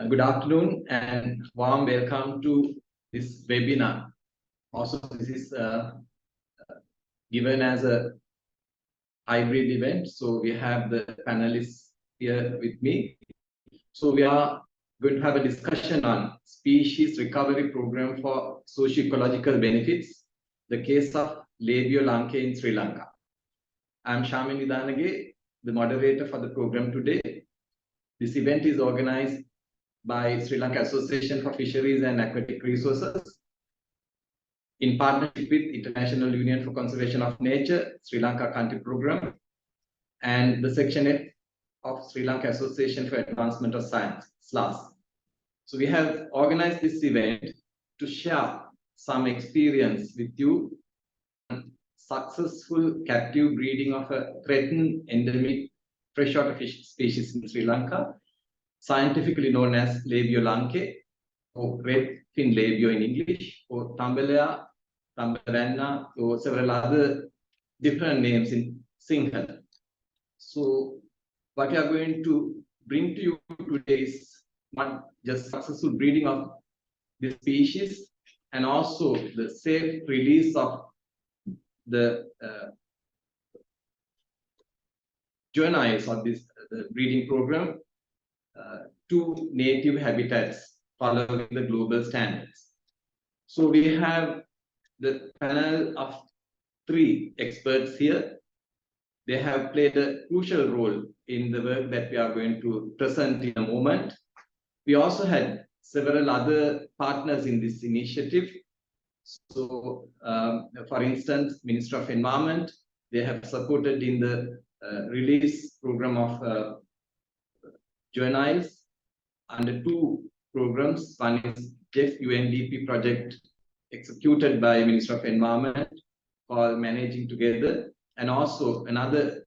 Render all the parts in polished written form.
Good afternoon and warm welcome to this webinar. Also, this is given as a hybrid event. So we have the panelists here with me. So we are going to have a discussion on species recovery program for socio-ecological benefits, the case of Labeo lankae in Sri Lanka. I'm Shamin Nidanage, the moderator for the program today. This event is organized by Sri Lanka Association for Fisheries and Aquatic Resources in partnership with International Union for Conservation of Nature, Sri Lanka Country Program, and the Section F of Sri Lanka Association for Advancement of Science, SLAS. So we have organized this event to share some experience with you on successful captive breeding of a threatened endemic freshwater fish species in Sri Lanka, scientifically known as Labeo lankae, or red fin labeo in English, or Tambelea, Tambaranna, or several other different names in Sinhala. So what we are going to bring to you today is not just successful breeding of this species, and also the safe release of the juveniles of this breeding program to native habitats following the global standards. So we have the panel of 3 experts here. They have played a crucial role in the work that we are going to present in a moment. We also had several other partners in this initiative. So, for instance, Minister of Environment, they have supported in the release program of juveniles under 2 programs. One is JEF UNDP project executed by Minister of Environment called Managing Together, and also another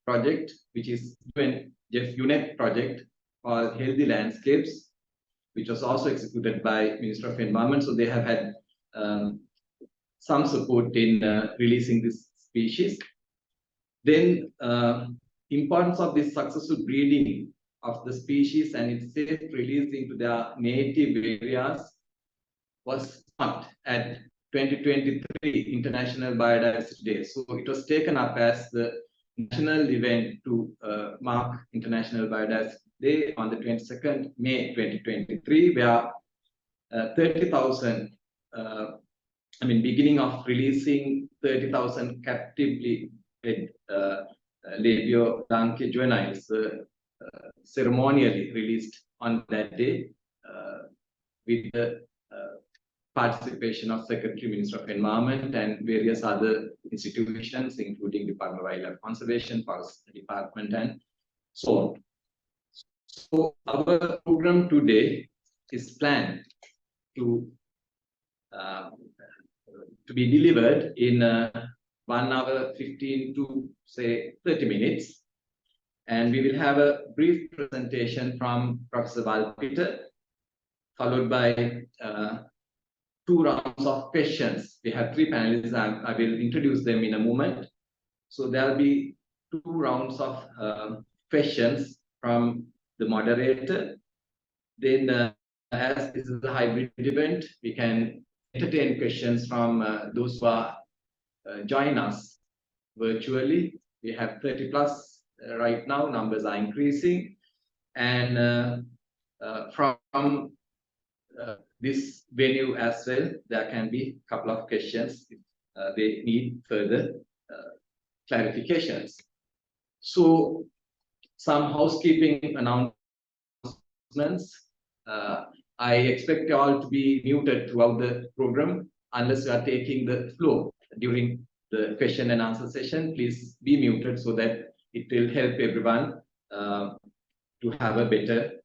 project which is JEF UNEP project called Healthy Landscapes, which was also executed by Minister of Environment. So they have had some support in releasing this species. Then importance of this successful breeding of the species and its safe release into their native areas was marked at 2023 International Biodiversity Day. So it was taken up as the national event to mark International Biodiversity Day on the 22nd May 2023, where 30,000, beginning of releasing 30,000 captively bred Labeo lankae juveniles ceremonially released on that day with the participation of Secretary, Minister of Environment, and various other institutions, including Department of Wildlife Conservation, Forest Department, and so on. So our program today is planned to be delivered in 1 hour 15 to say 30 minutes. And we will have a brief presentation from Professor Valpeter, followed by 2 rounds of questions. We have 3 panelists. I will introduce them in a moment. So there will be 2 rounds of questions from the moderator. Then, as this is a hybrid event, we can entertain questions from those who are join us virtually. We have 30 plus right now. Numbers are increasing, and from this venue as well, there can be a couple of questions if they need further clarifications. So, some housekeeping announcements. I expect you all to be muted throughout the program unless you are taking the floor during the question and answer session. Please be muted so that it will help everyone to have a better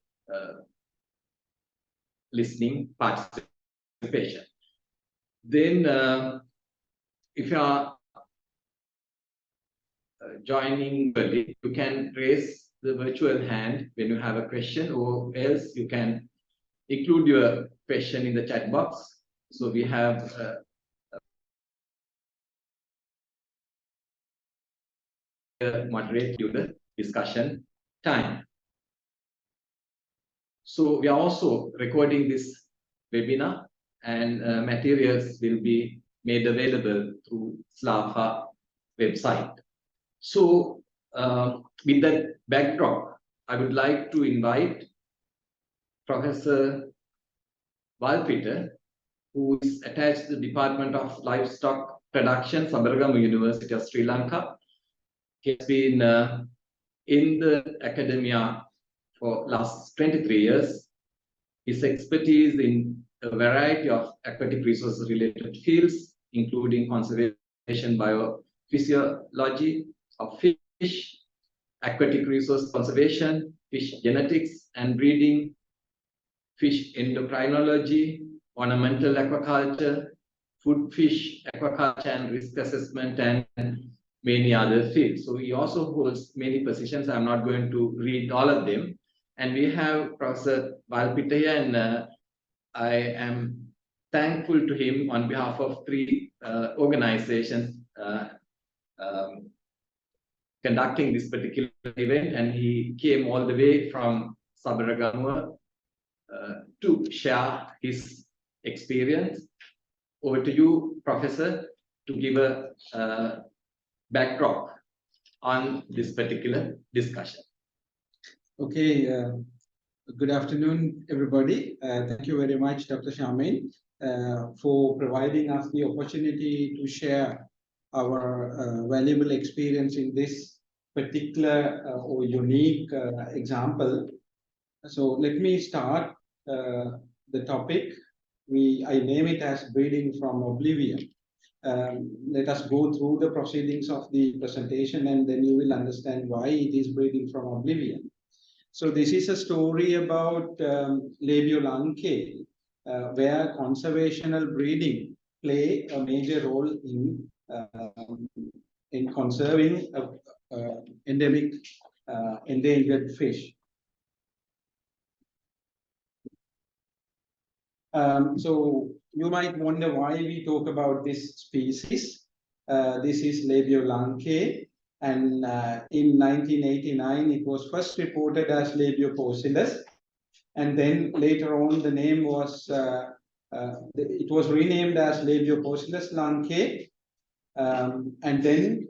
listening participation. Then, if you are joining early, you can raise the virtual hand when you have a question, or else you can include your question in the chat box. So we have moderate during the discussion time. So we are also recording this webinar, and materials will be made available through SLAFA website. So with that backdrop, I would like to invite Professor Valpita, who is attached to the Department of Livestock Production, Sabaragamu University of Sri Lanka. He has been in the academia for last 23 years. His expertise in a variety of aquatic resources related fields, including conservation biophysiology of fish, aquatic resource conservation, fish genetics and breeding, fish endocrinology, ornamental aquaculture, food fish aquaculture and risk assessment, and many other fields. So he also holds many positions. I'm not going to read all of them. And we have Professor Valpita here, and I am thankful to him on behalf of three organizations conducting this particular event, and he came all the way from Sabaragamuwa to share his experience. Over to you, Professor, to give a backdrop on this particular discussion. Okay, good afternoon, everybody. Thank you very much, Dr. Charmaine, for providing us the opportunity to share our valuable experience in this particular or unique example. So let me start the topic. I name it as breeding from oblivion. Let us go through the proceedings of the presentation, and then you will understand why it is breeding from oblivion. So this is a story about Labeo lankae, where conservational breeding play a major role in conserving endemic endangered fish. So you might wonder why we talk about this species. This is Labeo lankae, and in 1989 it was first reported as Labeo porcellus, and then later on the name was it was renamed as Labeo porcellus lankae, and then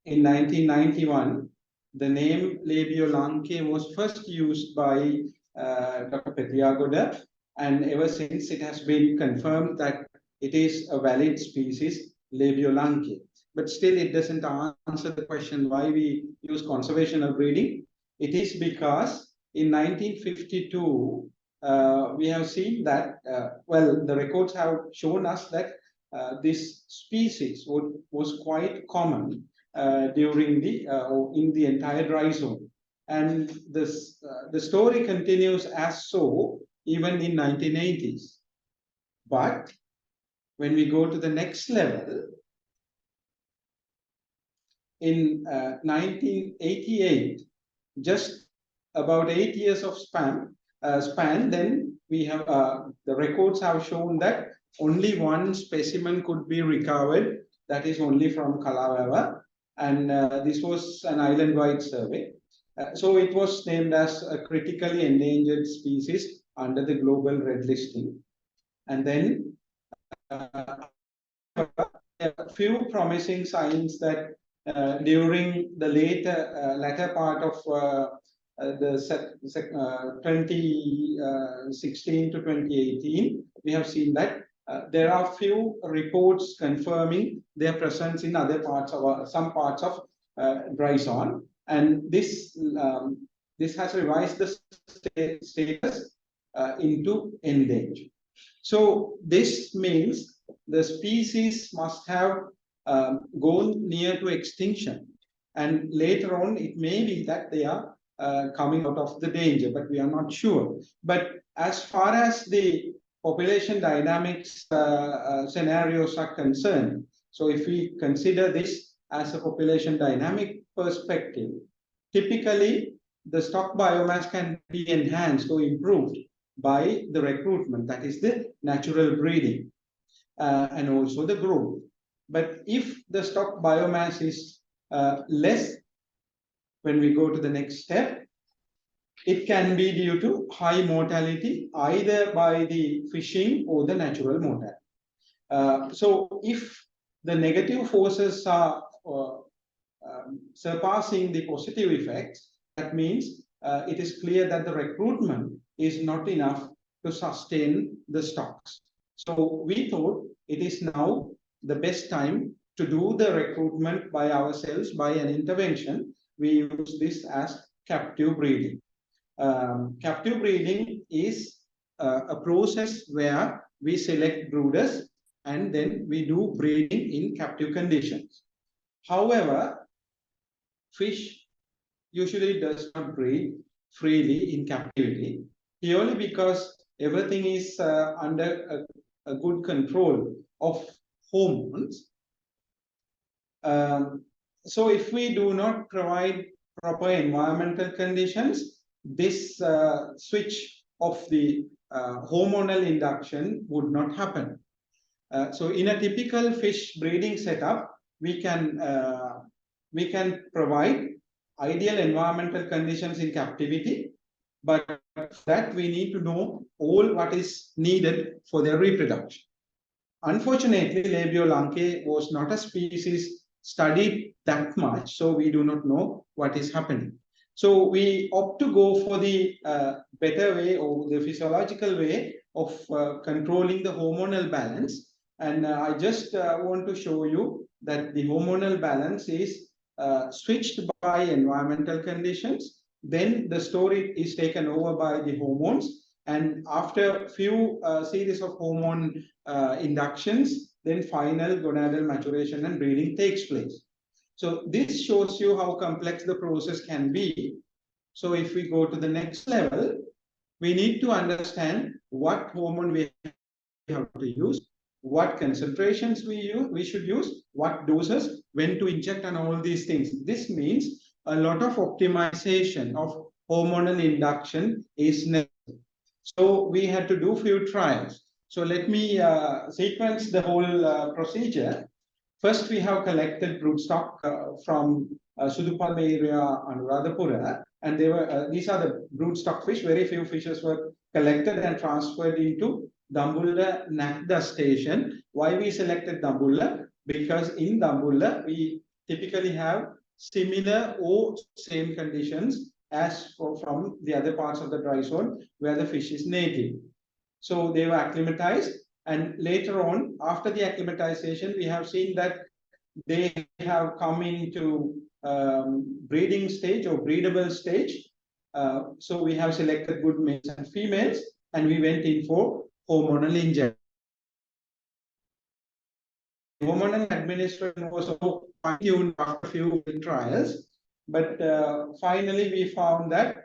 in 1991 the name Labeo lankae was first used by Dr. Petriagoda, and ever since it has been confirmed that it is a valid species, Labeo lankae. But still it doesn't answer the question why we use conservational breeding. It is because in 1952 we have seen that, well, the records have shown us that this species was quite common during the in the entire dry zone, and this the story continues as so even in 1980s. But when we go to the next level, in 1988, just about 8 years of span, then we have the records have shown that only one specimen could be recovered, that is only from Kalawava, and this was an island-wide survey. So it was named as a critically endangered species under the global red listing. And then a few promising signs that during the latter part of the 2016 to 2018, we have seen that there are few reports confirming their presence in other parts of some parts of dry zone, and this has revised the status into endangered. So this means the species must have gone near to extinction, and later on it may be that they are coming out of the danger, but we are not sure. But as far as the population dynamics scenarios are concerned, so if we consider this as a population dynamic perspective, typically the stock biomass can be enhanced or improved by the recruitment, that is the natural breeding, and also the growth. But if the stock biomass is less, when we go to the next step, It can be due to high mortality, either by the fishing or the natural mortality. So if the negative forces are surpassing the positive effects, that means it is clear that the recruitment is not enough to sustain the stocks. So we thought it is now the best time to do the recruitment by ourselves by an intervention. We use this as captive breeding. Captive breeding is a process where we select brooders and then we do breeding in captive conditions. However, fish usually does not breed freely in captivity, purely because everything is under a good control of hormones. So if we do not provide proper environmental conditions, this switch of the hormonal induction would not happen. So in a typical fish breeding setup, we can provide ideal environmental conditions in captivity, but for that we need to know all what is needed for their reproduction. Unfortunately, Labeo lankae was not a species studied that much, so we do not know what is happening. So we opt to go for the better way or the physiological way of controlling the hormonal balance. And I just want to show you that the hormonal balance is switched by environmental conditions. Then the story is taken over by the hormones. And after a few series of hormone inductions, then final gonadal maturation and breeding takes place. So this shows you how complex the process can be. So if we go to the next level, we need to understand what hormone we have to use, what concentrations we should use, what doses, when to inject, and all these things. This means a lot of optimization of hormonal induction is necessary. So we had to do few trials. So let me sequence the whole procedure. First, we have collected broodstock from Sudupalme area, Anuradhapura, and they were these are the broodstock fish. Very few fishes were collected and transferred into Dambulla Nakda station. Why we selected Dambulla? Because in Dambulla we typically have similar or same conditions as from the other parts of the dry zone where the fish is native. So they were acclimatized, and later on, after the acclimatization, we have seen that they have come into breeding stage or breedable stage. So we have selected good males and females, and we went in for hormonal injection. Hormonal administration was also fine-tuned after a few trials, but finally we found that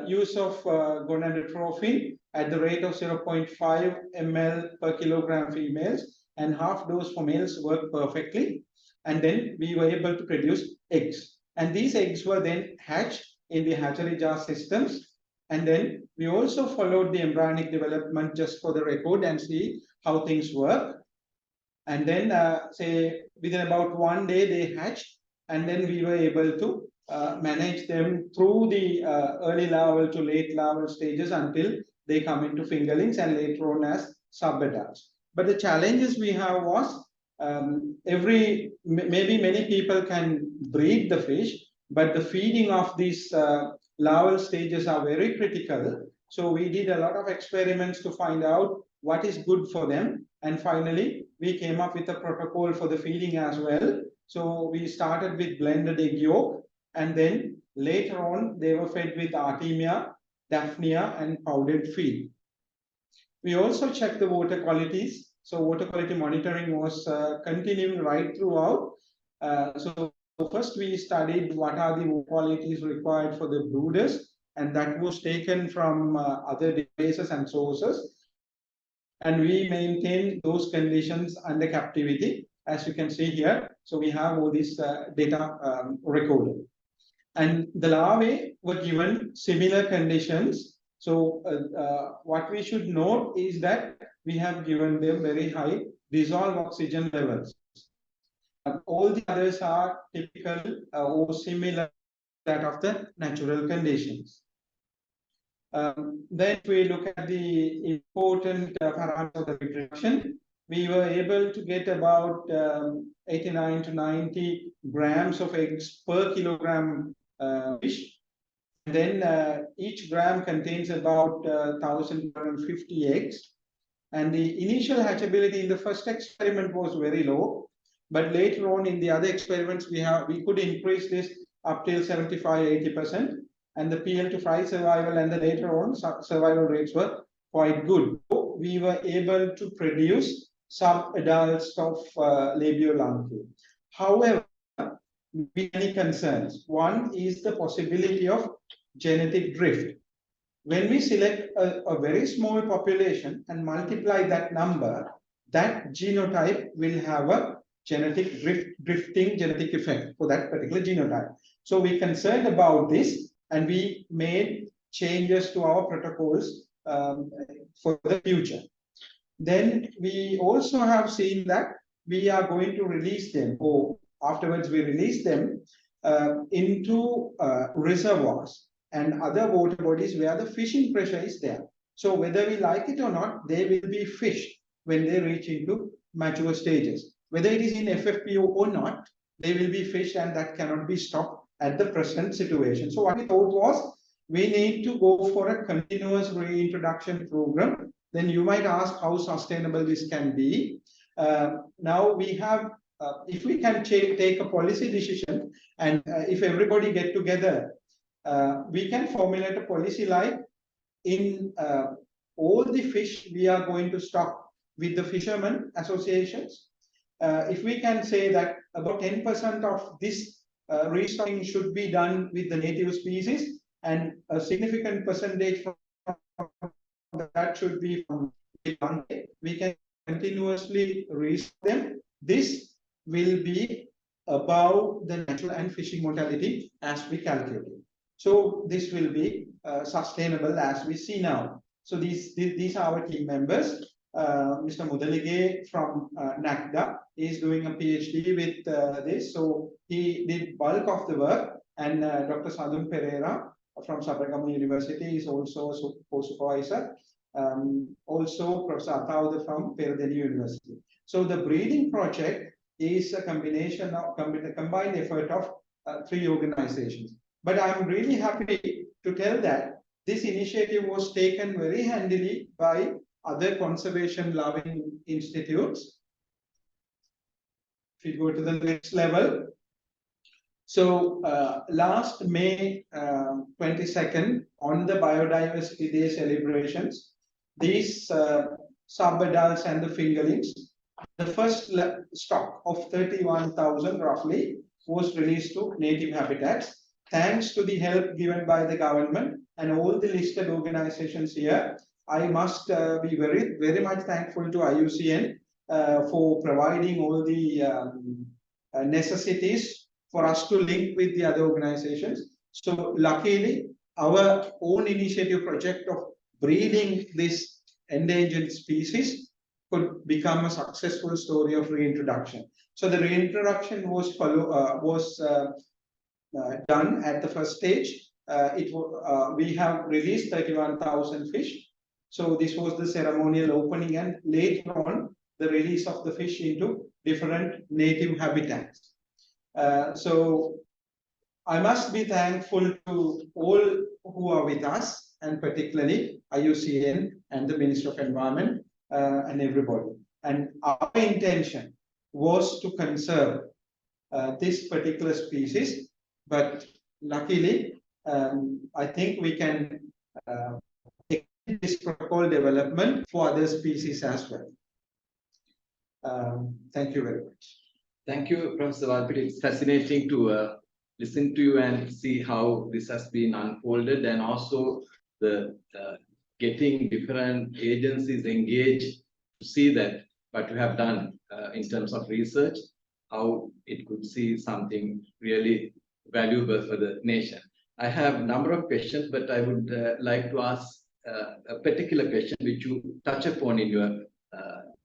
use of gonadotrophin at the rate of 0.5 ml per kilogram females and half dose for males worked perfectly. And then we were able to produce eggs. And these eggs were then hatched in the hatchery jar systems. And then we also followed the embryonic development just for the record and see how things work. And then say within about 1 day they hatched, and then we were able to manage them through the early larval to late larval stages until they come into fingerlings and later on as subadults. But the challenges we have was maybe many people can breed the fish, but the feeding of these larval stages are very critical. So we did a lot of experiments to find out what is good for them. And finally, we came up with a protocol for the feeding as well. So we started with blended egg yolk, and then later on, they were fed with Artemia, Daphnia, and powdered feed. We also checked the water qualities. So water quality monitoring was continuing right throughout. So first we studied what are the water qualities required for the brooders, and that was taken from other databases and sources. And we maintain those conditions under captivity, as you can see here. So we have all this data recorded. And the larvae were given similar conditions. So what we should note is that we have given them very high dissolved oxygen levels. All the others are typical or similar to that of the natural conditions. Then if we look at the important parameters of the reproduction, we were able to get about 89 to 90 grams of eggs per kilogram fish. And then each gram contains about 1,250 eggs. And the initial hatchability in the first experiment was very low, but later on in the other experiments, we could increase this up till 75–80%, and the PL to fry survival and the later on survival rates were quite good. So we were able to produce sub-adults of Labeo lankae. However, many concerns. One is the possibility of genetic drift. When we select a very small population and multiply that number, that genotype will have a genetic drifting genetic effect for that particular genotype. So we're concerned about this, and we made changes to our protocols for the future. Then we also have seen that we are going to release them, or afterwards we release them into reservoirs and other water bodies where the fishing pressure is there. So whether we like it or not, they will be fished when they reach into mature stages. Whether it is in FFPO or not, they will be fished, and that cannot be stopped at the present situation. So what we thought was, we need to go for a continuous reintroduction program. Then you might ask how sustainable this can be. Now we have, if we can take a policy decision, and if everybody get together, we can formulate a policy like in all the fish we are going to stock with the fishermen associations. If we can say that about 10% of this restocking should be done with the native species, and a significant percentage from that should be from lankae, we can continuously restock them. This will be above the natural and fishing mortality as we calculate. So this will be sustainable as we see now. So these are our team members. Mr. Mudalige from NACDA is doing a PhD with this. So he did bulk of the work, and Dr. Sadun Pereira from Sabaragamu University is also a co-supervisor. Also Professor Atauda from Peradeniya University. So the breeding project is a combination of combined effort of 3 organizations. But I'm really happy to tell that this initiative was taken very handily by other conservation-loving institutes. If you go to the next level. So last May 22nd, on the Biodiversity Day celebrations, these sub-adults and the fingerlings, the first stock of 31,000 roughly was released to native habitats, thanks to the help given by the government and all the listed organizations here. I must be very much thankful to IUCN for providing all the necessities for us to link with the other organizations. So luckily, our own initiative project of breeding this endangered species could become a successful story of reintroduction. So the reintroduction was done at the first stage. We have released 31,000 fish. So this was the ceremonial opening, and later on the release of the fish into different native habitats. So I must be thankful to all who are with us, and particularly IUCN and the Ministry of Environment and everybody. And our intention was to conserve this particular species, but luckily, I think we can take this protocol development for other species as well. Thank you very much. Thank you, Professor Valpit. It's fascinating to listen to you and see how this has been unfolded, and also the getting different agencies engaged to see that what you have done in terms of research, how it could see something really valuable for the nation. I have a number of questions, but I would like to ask a particular question which you touch upon in your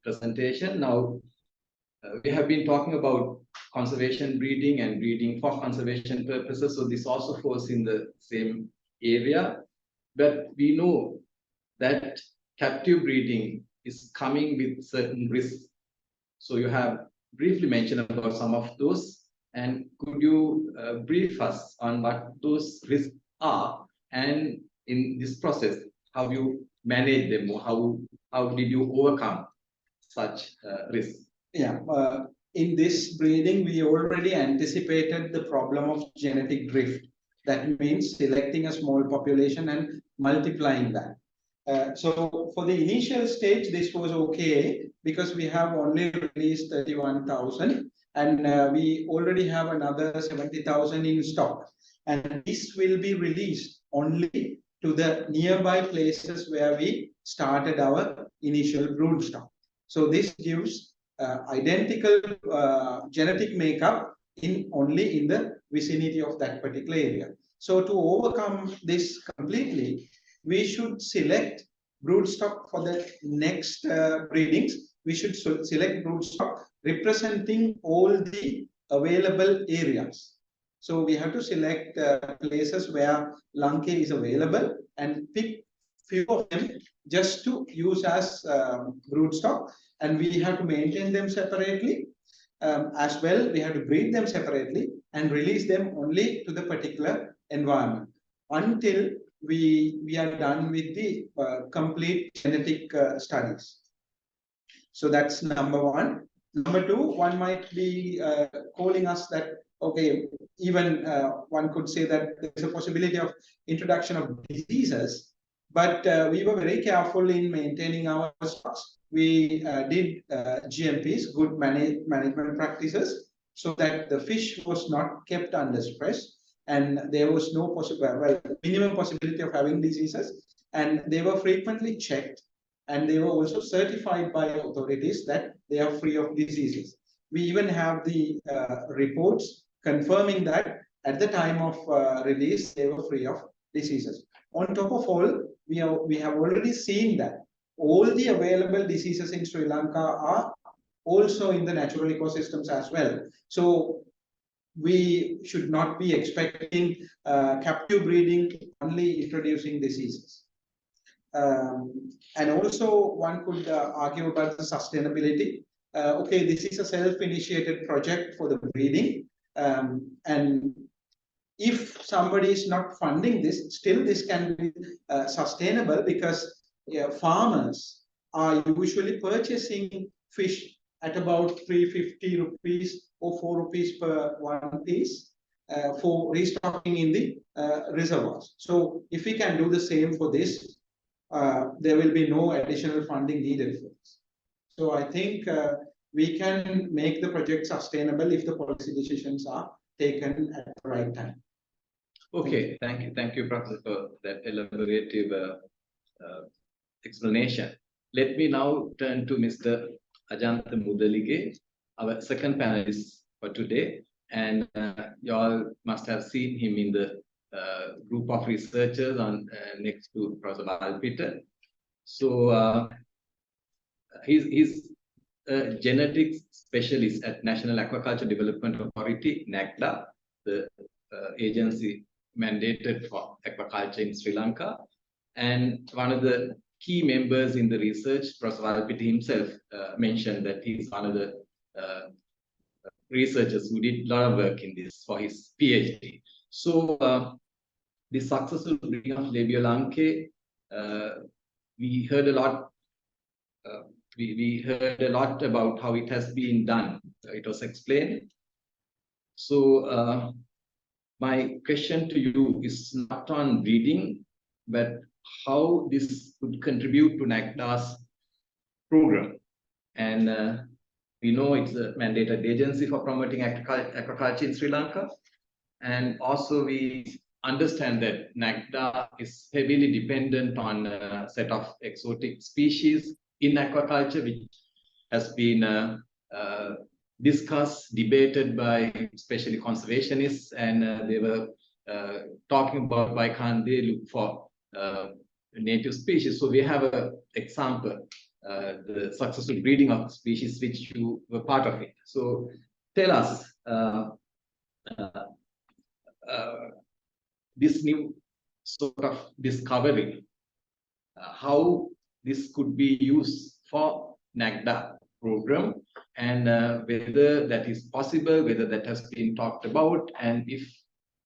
presentation. Now, we have been talking about conservation breeding and breeding for conservation purposes. So this also falls in the same area. but we know that captive breeding is coming with certain risks. So you have briefly mentioned about some of those, and could you brief us on what those risks are, and in this process, how you manage them, or how did you overcome such risks? Yeah, in this breeding, we already anticipated the problem of genetic drift. That means selecting a small population and multiplying that. So for the initial stage, this was okay because we have only released 31,000 and we already have another 70,000 in stock. And this will be released only to the nearby places where we started our initial brood stock. So this gives identical genetic makeup in only in the vicinity of that particular area. So to overcome this completely, we should select broodstock for the next breedings. We should select broodstock representing all the available areas. So we have to select places where lankae is available and pick few of them just to use as broodstock, and we have to maintain them separately. As well, we have to breed them separately and release them only to the particular environment until we are done with the complete genetic studies. So that's number one. Number two, one might be calling us that, okay, even one could say that there's a possibility of introduction of diseases, but we were very careful in maintaining our stocks. We did GMPs, good management practices, so that the fish was not kept under stress and there was no minimum possibility of having diseases, and they were frequently checked and they were also certified by authorities that they are free of diseases. We even have the reports confirming that at the time of release, they were free of diseases. On top of all, we have already seen that all the available diseases in Sri Lanka are also in the natural ecosystems as well. So we should not be expecting captive breeding only introducing diseases. And also one could argue about the sustainability. Okay, this is a self-initiated project for the breeding, and if somebody is not funding this, still this can be sustainable because farmers are usually purchasing fish at about 350 rupees or 4 rupees per one piece for restocking in the reservoirs. So if we can do the same for this, there will be no additional funding needed for this. So I think we can make the project sustainable if the policy decisions are taken at the right time. Okay, thank you, Professor, for that elaborative explanation. Let me now turn to Mr. Ajantha Mudalige, our second panelist for today. And you all must have seen him in the group of researchers on next to Professor Balpita. So he's a genetics specialist at National Aquaculture Development Authority, NACDA, the agency mandated for aquaculture in Sri Lanka. And one of the key members in the research, Professor Valpiti himself mentioned that he's one of the researchers who did a lot of work in this for his PhD. So the successful breeding of Labeo lankae, we heard a lot. We heard a lot about how it has been done. It was explained. So my question to you is not on breeding, but how this could contribute to NACDA's program. And we know it's a mandated agency for promoting aquaculture in Sri Lanka. And also we understand that NACDA is heavily dependent on a set of exotic species in aquaculture, which has been discussed, debated by especially conservationists, and they were talking about why can't they look for native species. So we have an example, the successful breeding of species which you were part of it. So tell us, this new sort of discovering how this could be used for NAGDA program, and whether that is possible, whether that has been talked about, and if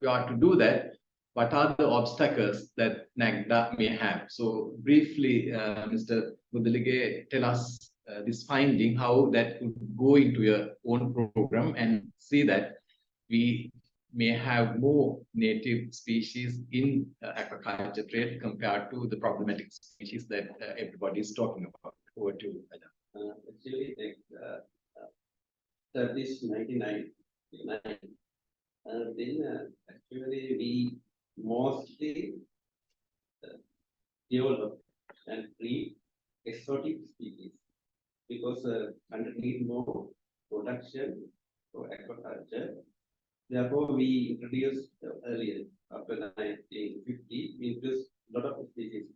we are to do that, what are the obstacles that NAGDA may have? So briefly, Mr. Mudalige, tell us this finding, how that could go into your own program and see that we may have more native species in aquaculture trade compared to the problematic species that everybody is talking about. Over to you, Adam. Actually, established 1999, then actually we mostly develop and breed exotic species because country need more production for aquaculture. Therefore, we introduced earlier, after 1950, we introduced a lot of species,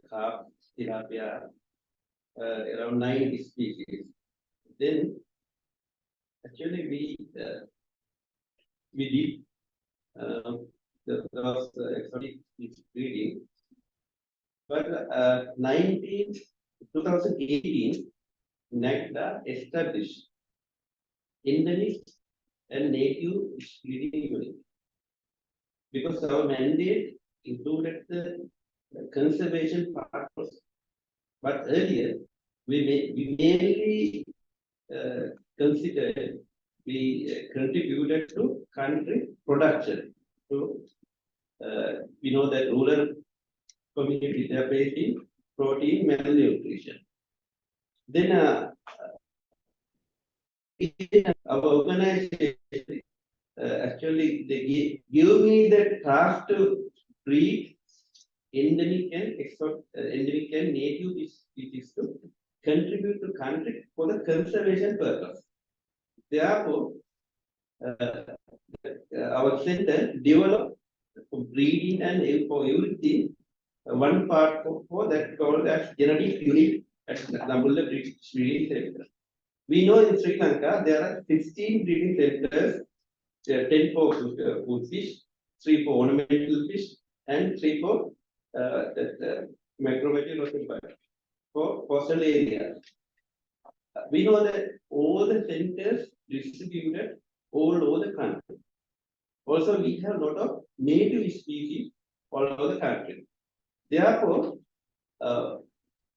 carp, tilapia, around 90 species. Then, actually, we did those exotic species breeding, but 2018, NAGDA established endemic and native breeding unit, because our mandate included the conservation part also. But earlier, we mainly considered, we contributed to country production. So we know that rural communities are facing protein malnutrition. Then our organization actually they give me the task to breed endemic and native species to contribute to country for the conservation purpose. Therefore, our center developed breeding and for everything one part for that called as genetic unit at Namulla Breeding Center. We know in Sri Lanka there are 16 breeding centers, 10 for food fish, 3 for ornamental fish, and 3 for macromegaly for coastal areas. We know that all the centers distributed all over the country. Also, we have a lot of native species all over the country. Therefore,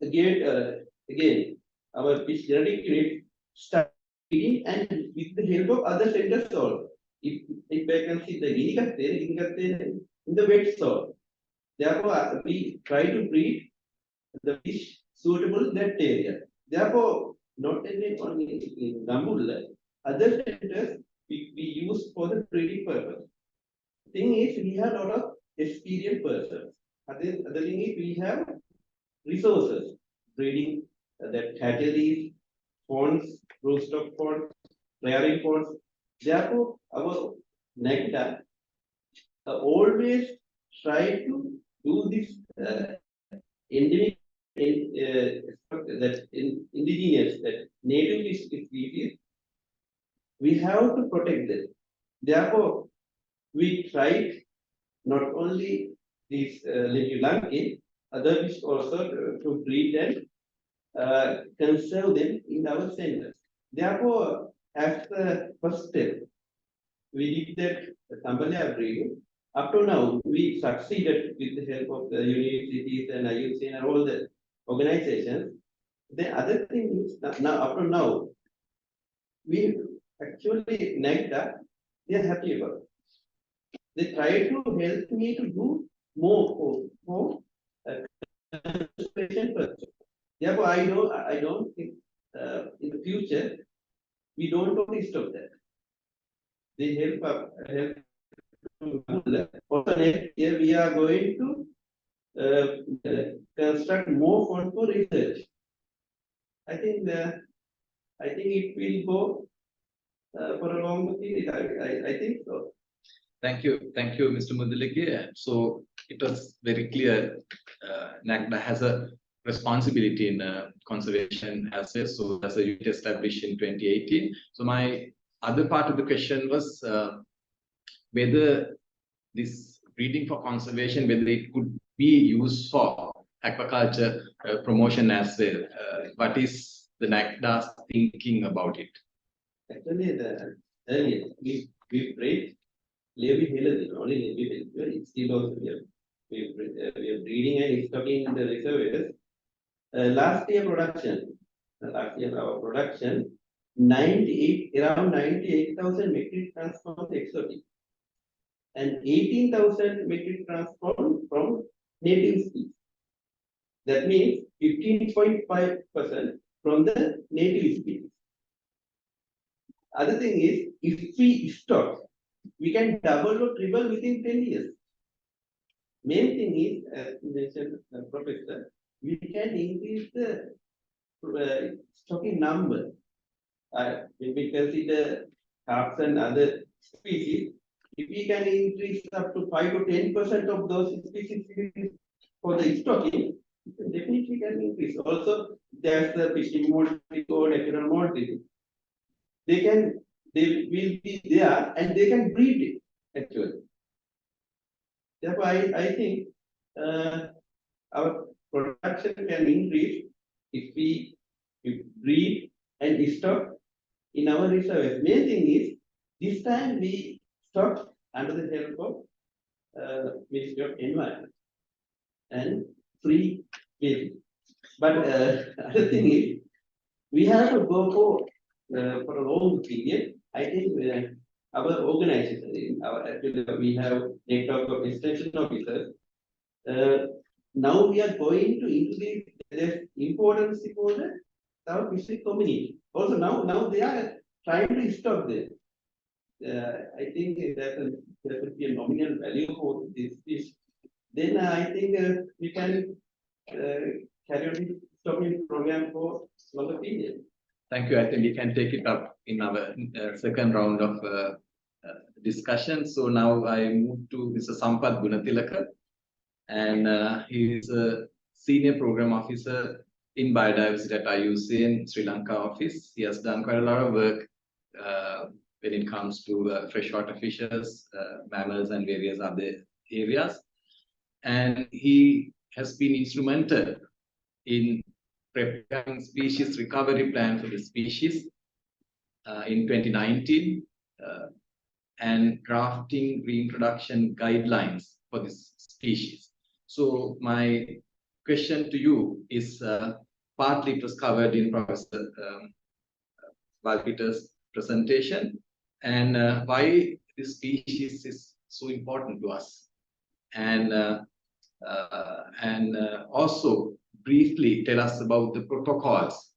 again, our fish genetic unit start breeding and with the help of other centers also. If I can see the in the wet soil. Therefore, we try to breed the fish suitable in that area. Therefore, not only in Namulla, other centers we use for the breeding purpose. Thing is, we have a lot of experienced persons. Other thing is, we have resources, breeding that hatcheries, ponds, broodstock ponds, rearing ponds. Therefore, our NAGDA always try to do this endemic that indigenous, that native species. We have to protect them. Therefore, we tried not only these little lankae, other fish also to breed and conserve them in our centers. Therefore, as the first step, we did that Tambalaya breeding. Up to now, we succeeded with the help of the universities and IUC and all the organizations. The other thing is now, up to now, we actually NAGDA, they are happy about it. They try to help me to do more for conservation purpose. Therefore, I don't think in the future we don't want to stop that. They help up. Also, next year we are going to construct more fund for research. I think it will go for a long period. I think so. Thank you, Mr. Mudaliki. So it was very clear. NAGDA has a responsibility in conservation as well. So that's a unit established in 2018. So my other part of the question was whether this breeding for conservation, whether it could be used for aquaculture promotion as well. What is the NACDA's thinking about it? Actually, the earlier we bred Labeo Helen, only Labeo Helen. It's still also here. We are breeding and stocking in the reservoirs. Last year our production, around 98,000 metric tons from exotic and 18,000 metric tons from native species. That means 15.5% from the native species. Other thing is, if we stock, we can double or triple within 10 years. Main thing is, as mentioned, Professor, we can increase the stocking number. When we consider carps and other species, if we can increase up to 5 to 10% of those species for the stocking, definitely can increase. Also, there's the fishing mortality or natural mortality. They will be there and they can breed it actually. Therefore, I think our production can increase if we breed and stock in our reserves. Main thing is this time we stock under the help of Ministry of Environment and free grazing. But other thing is we have to go for a long period. I think our organization, actually we have network of extension officers. Now we are going to increase the importance for our fishery community. Also now they are trying to stop this. I think there could be a nominal value for this fish. Then I think we can carry on this stocking program for longer period. Thank you. I think we can take it up in our second round of discussion. So now I move to Mr. Sampath Gunatilaka, and he is a senior program officer in biodiversity at IUC in Sri Lanka office. He has done quite a lot of work when it comes to freshwater fishes, mammals, and various other areas. And he has been instrumental in preparing species recovery plan for the species in 2019 and drafting reintroduction guidelines for this species. So my question to you is partly it was covered in Professor Valpiter's presentation, and why this species is so important to us, and also briefly tell us about the protocols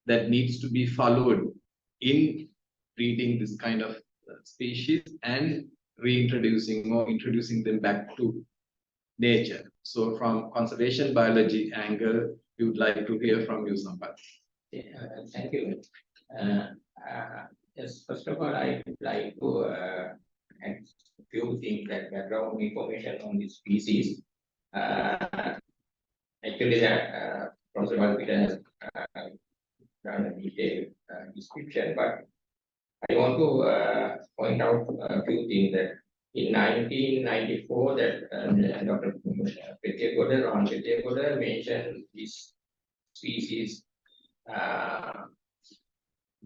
that needs to be followed in breeding this kind of species and reintroducing or introducing them back to nature. So from conservation biology angle, we would like to hear from you, Sampath. Thank you. Yes, first of all, I would like to add a few things that background information on this species. Actually, that Professor Valpiter has done a detailed description, but I want to point out a few things that in 1994, that Dr. Ron Pettiagoda mentioned this species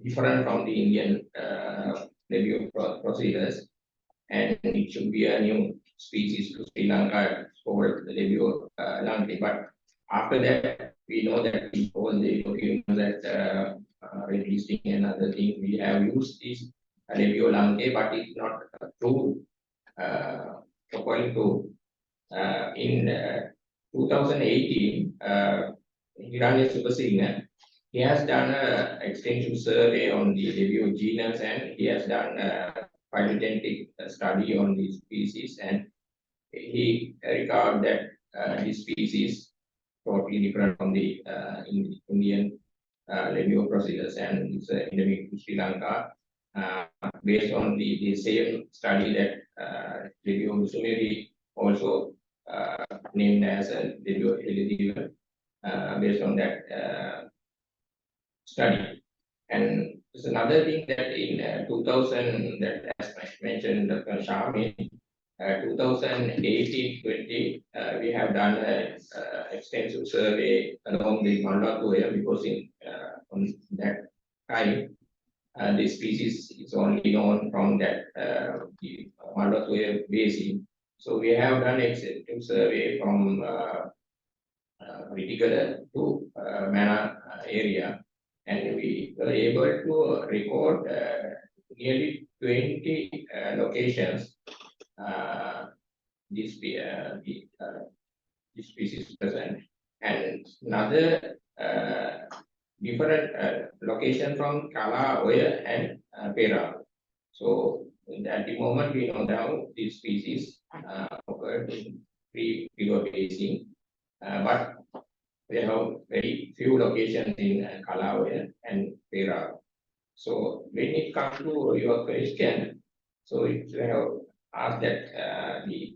different from the Indian Labeo procedures, and it should be a new species to Sri Lanka for the Labeo lankae. But after that, we know that all the documents that registering and other things, we have used this Labeo lankae, but it's not true. According to in 2018, Hiranya Supersingha, he has done an extensive survey on the Labeo genus, and he has done a phylogenetic study on these species, and he regards that this species totally different from the Indian Labeo procedures, and it's endemic to Sri Lanka. Based on the same study that Labeo Musumeri also named as a Labeo eligible, based on that study. And there's another thing that in 2000, that as mentioned Dr. Sharmin, 2018-20, we have done an extensive survey along the Mandatuya because on that time, the species is only known from that the Mandatuya basin. So we have done extensive survey from Criticala to Mana area, and we were able to record nearly 20 locations this species present, and another different location from Kala, Oya, and Pera. So at the moment we know now this species occurred in three river basin, but we have very few locations in Kala, Oya, and Pera. So when it comes to your question, so if you have asked that the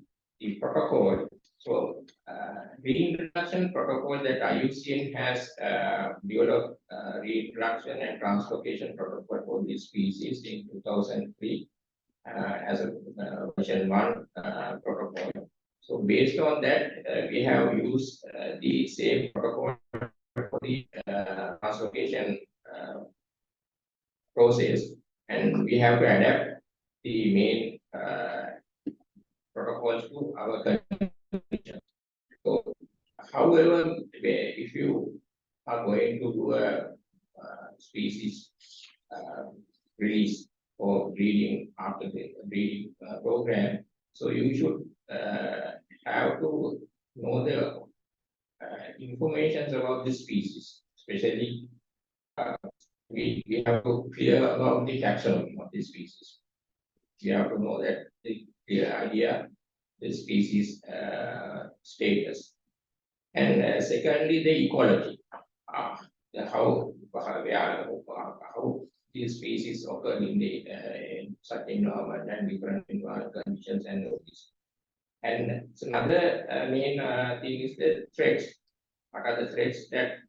protocol, so reintroduction protocol that IUCN has developed reintroduction and translocation protocol for this species in 2003 as a version 1 protocol. So based on that, we have used the same protocol for the translocation process, and we have to adapt the main protocols to our conditions. So, however, if you are going to do a species release or breeding after the breeding program, so you should have to know the information about the species, especially we have to clear about the taxonomy of the species. We have to know that the clear idea, the species status, and secondly the ecology, how these species occur in the in such environment and different environment conditions and all this. And another main thing is the threats. What are the threats that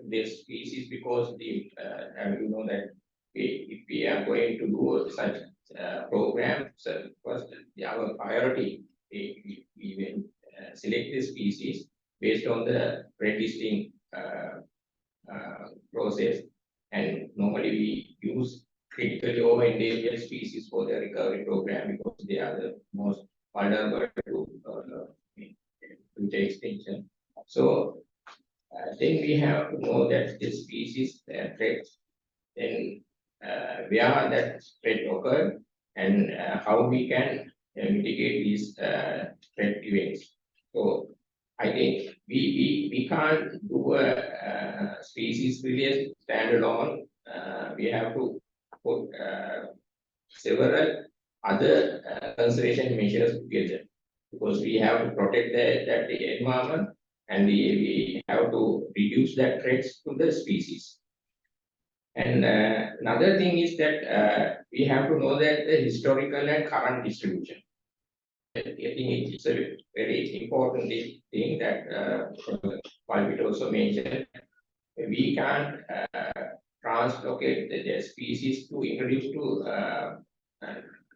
this species, because the and you know that if we are going to do such program, so first our priority we will select the species based on the registering process, and normally we use critically or endangered species for the recovery program because they are the most vulnerable to the extinction. So then we have to know that the species threats, then where that threat occurred, and how we can mitigate these threat events. So I think we can't do a species release standalone. We have to put several other conservation measures together because we have to protect the environment, and we have to reduce that threats to the species. And another thing is that we have to know that the historical and current distribution. I think it's a very important thing that Palvit also mentioned. We can't translocate the species to introduce to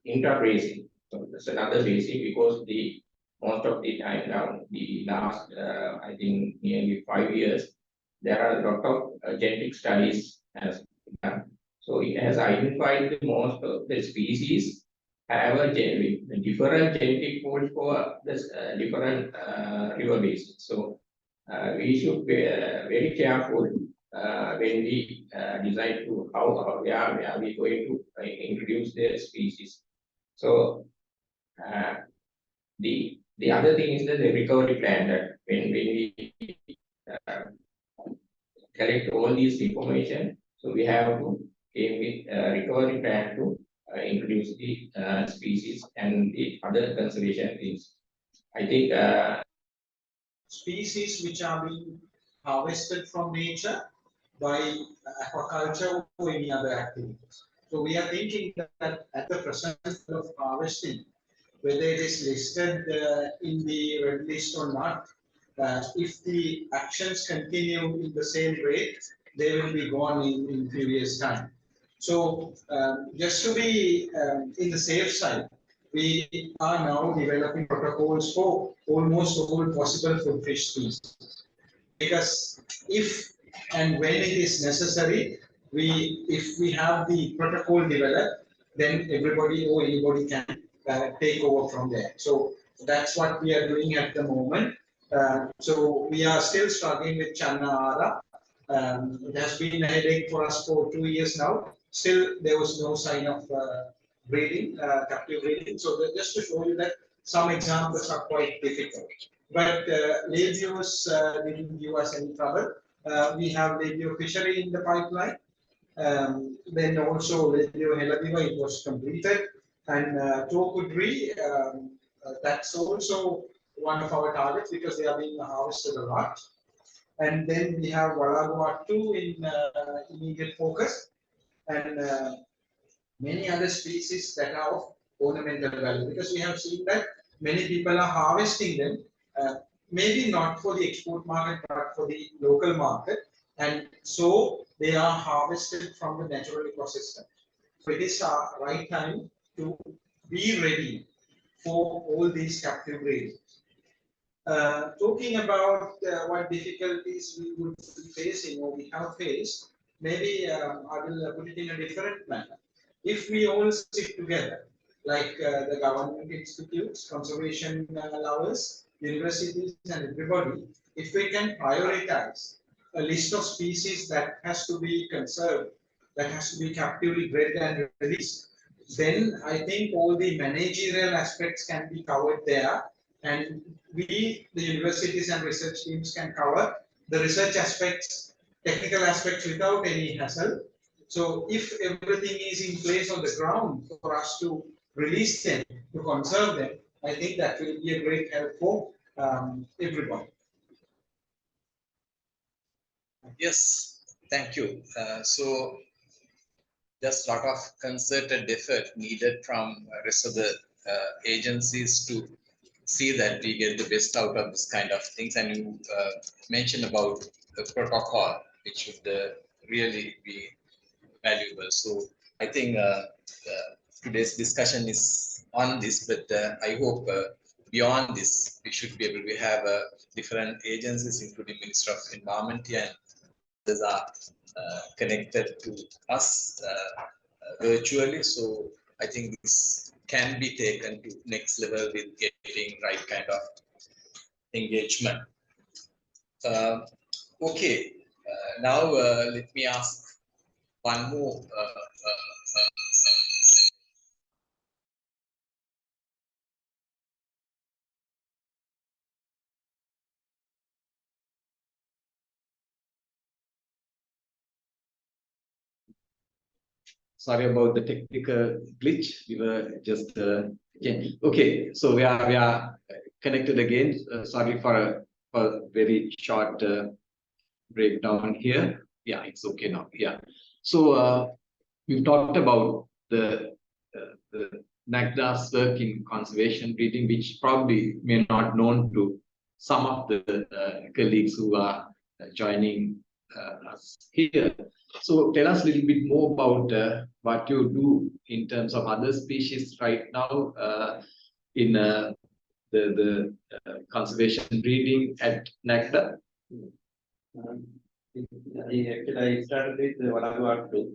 interbracing. So that's another basic because the most of the time now, the last I think nearly 5 years, there are a lot of genetic studies as done. So it has identified the most of the species have a different genetic code for this different river basins. So we should be very careful when we decide to how we are we going to introduce the species. So the other thing is that the recovery plan, that when we collect all these information, so we have to came with a recovery plan to introduce the species and the other conservation things. I think species which are being harvested from nature by aquaculture or any other activities. So we are thinking that at the present of harvesting, whether it is listed in the red list or not, if the actions continue in the same rate, they will be gone in few years' time. So just to be in the safe side, we are now developing protocols for almost all possible food fish species. Because if and when it is necessary, if we have the protocol developed, then everybody or anybody can take over from there. So that's what we are doing at the moment. So we are still struggling with Channa Ara. It has been a headache for us for 2 years now. Still, there was no sign of breeding, captive breeding. So just to show you that some examples are quite difficult. But Labeos didn't give us any trouble. We have Labeo fishery in the pipeline. Then also Labeo Heladiva, it was completed. And Tokudri, that's also one of our targets because they are being harvested a lot. And then we have Walagua 2 in immediate focus. And many other species that are of ornamental value because we have seen that many people are harvesting them, maybe not for the export market but for the local market, and so they are harvested from the natural ecosystem. So it is our right time to be ready for all these captive breedings. Talking about what difficulties we would be facing or we have faced, maybe I will put it in a different manner. If we all sit together, like the government institutes, conservation lovers, universities, and everybody, if we can prioritize a list of species that has to be conserved, that has to be captively bred and released, then I think all the managerial aspects can be covered there, and we, the universities and research teams, can cover the research aspects, technical aspects without any hassle. So if everything is in place on the ground for us to release them, to conserve them, I think that will be a great help for everybody. Yes, thank you. So there's a lot of concerted effort needed from rest of the agencies to see that we get the best out of this kind of things. And you mentioned about the protocol, which would really be valuable. So I think today's discussion is on this, but I hope beyond this, we should be able to have different agencies, including Minister of Environment, and others are connected to us virtually. So I think this can be taken to next level with getting right kind of engagement. Okay, now let me ask one more. Sorry about the technical glitch. We were just again. Okay, so we are connected again. Sorry for a very short breakdown here. Yeah, it's okay now. Yeah. So we've talked about the NACDA's work in conservation breeding, which probably may not known to some of the colleagues who are joining us here. So tell us a little bit more about what you do in terms of other species right now in the conservation breeding at NACDA. I started with Walagua 2.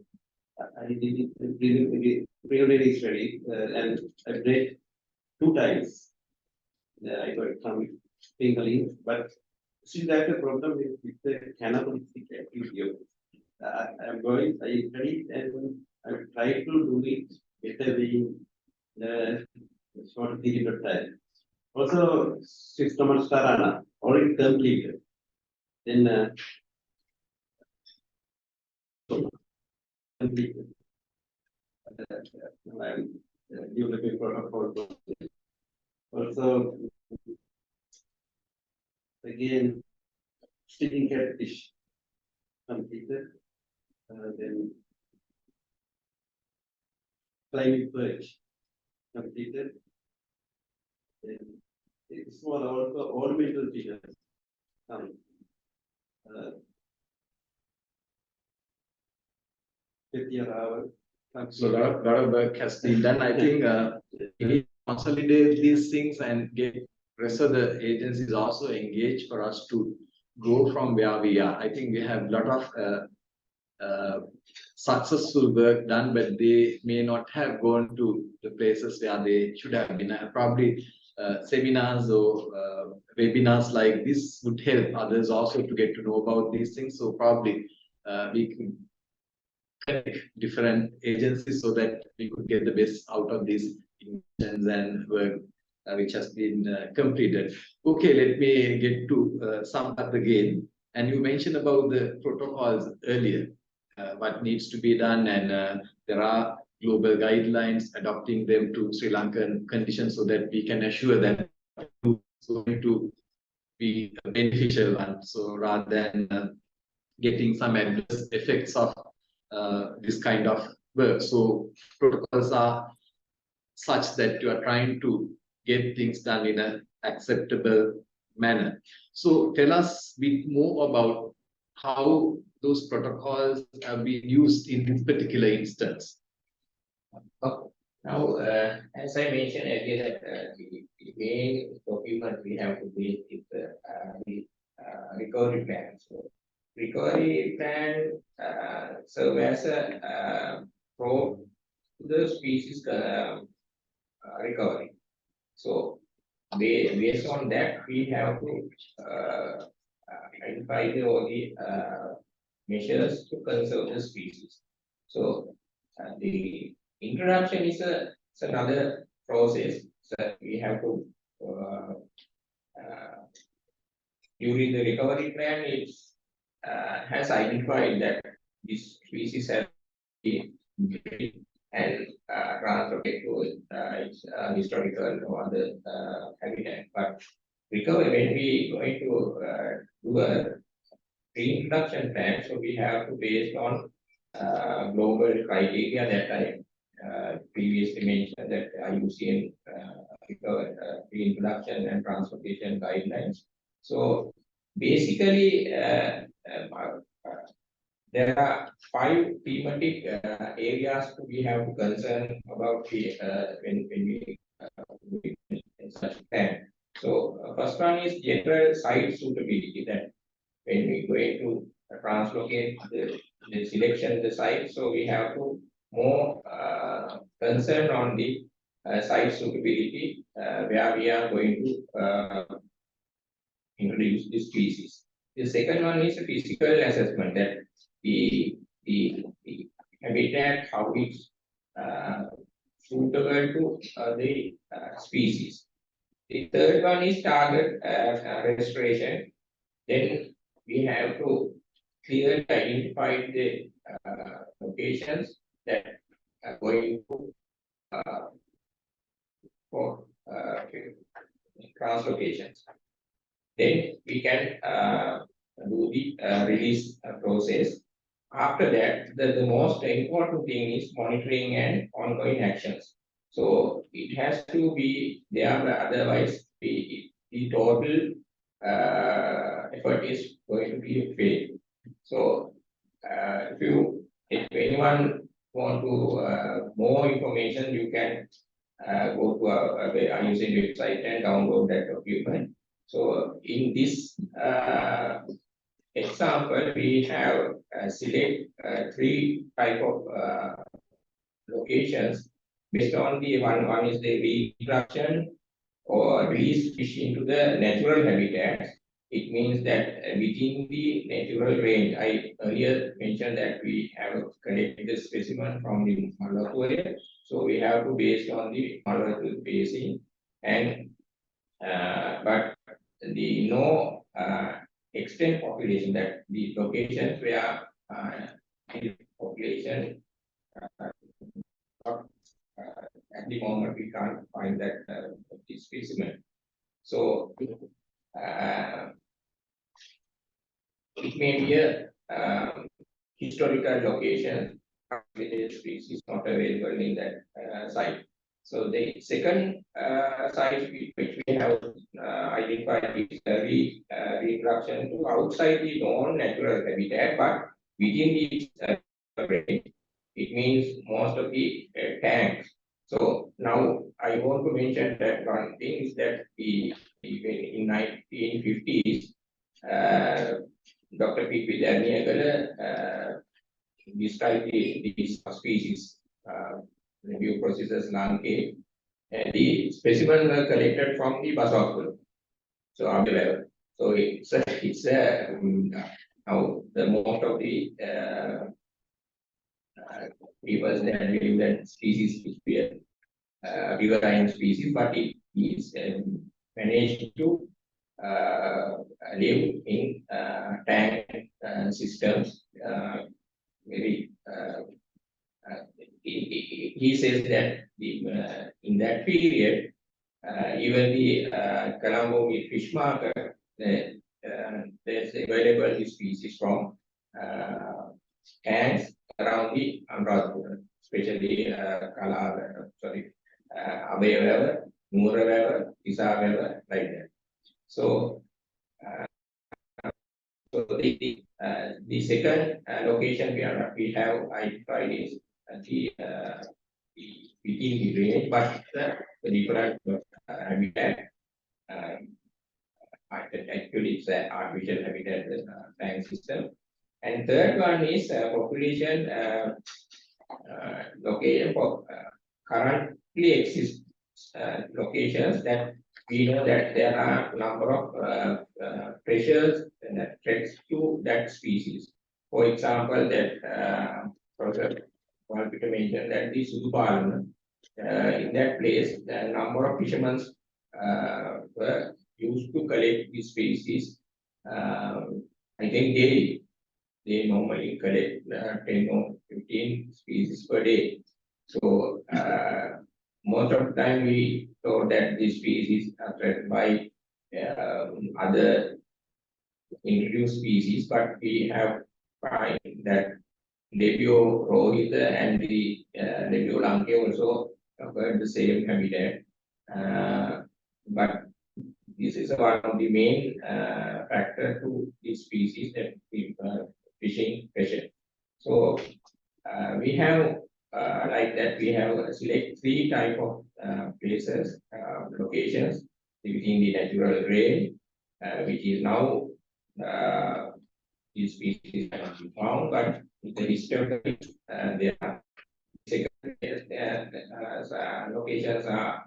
I did it really study and I bred 2 times. I got some fingerlings, but still that the problem is with the cannibalistic activity. I'm going, I studied and I try to do it better in the short period of time. Also, system starana already completed. Then completed. I'm developing protocol. Also, again, sticking catfish completed. Then climbing perch completed. Then it's more also ornamental figures. So a lot of work has been done. I think consolidate these things and get rest of the agencies also engaged for us to grow from where we are. I think we have a lot of successful work done, but they may not have gone to the places where they should have been. Probably seminars or webinars like this would help others also to get to know about these things. So probably we could connect different agencies so that we could get the best out of these inventions and work which has been completed. Okay, let me get to sum up again. And you mentioned about the protocols earlier, what needs to be done, and there are global guidelines adopting them to Sri Lankan conditions so that we can assure that it's going to be a beneficial one. So rather than getting some adverse effects of this kind of work. So protocols are such that you are trying to get things done in an acceptable manner. So tell us a bit more about how those protocols have been used in this particular instance. Now, as I mentioned earlier, that the main document we have to base is the recovery plan. So, recovery plan serve as a probe to the species recovery. So, based on that, we have to identify all the measures to conserve the species. So, the introduction is another process that we have to during the recovery plan. It has identified that this species have been and translated to its historical or other habitat. But recovery, when we going to do a reintroduction plan, so we have to based on global criteria that I previously mentioned, that IUCN reintroduction and transportation guidelines. So basically, there are 5 thematic areas we have to concern about when we such plan. So first one is general site suitability, that when we going to translocate the selection of the site, so we have to more concern on the site suitability where we are going to introduce the species. The second one is a physical assessment, that the habitat, how it's suitable to the species. The third one is target restoration. Then we have to clearly identify the locations that are going to for translocations. Then we can do the release process. After that, the most important thing is monitoring and ongoing actions. So it has to be there, otherwise the total effort is going to be failed. So if anyone want to more information, you can go to our IUCN website and download that document. So in this example, we have select 3 type of locations based on the one is the reintroduction or release fish into the natural habitat. It means that within the natural range, I earlier mentioned that we have collected the specimen from the Malacca area. So we have to based on the Malacca basin, and but the no extent population, that the locations where population at the moment we can't find that specimen. So it may be a historical location with a species not available in that site. So the second site which we have identified is the reintroduction to outside the known natural habitat, but within the range. It means most of the tanks So now I want to mention that one thing is that even in 1950s, Dr. P.P. Daniel described these species, Labeo processes lankae, and the specimen were collected from the basalt. So level. So now the most of the people that believe that species is riverine species, but it is managed to live in tank systems. Very he says that in that period, even the Colombo fish market, there's available species from tanks around the Anuradhapura, especially Kala, Abaya River, Mura River, Isa River, like that. So, the second location we have identified is within the range, but the different habitat. Actually, it's an artificial habitat tank system. And third one is population location for currently exist locations that we know that there are a number of pressures and threats to that species. For example, that Professor Walpita mentioned that the Sudupalana, in that place, the number of fishermen were used to collect these species. I think they normally collect 10 or 15 species per day. So most of the time we thought that these species are threatened by other introduced species, but we have find that Labeo rohita and the Labeo lankae also cover the same habitat. But this is one of the main factor to these species that we fishing pressure. So we have like that we have select 3 type of places, locations within the natural range, which is now these species cannot be found, but in the history there are locations are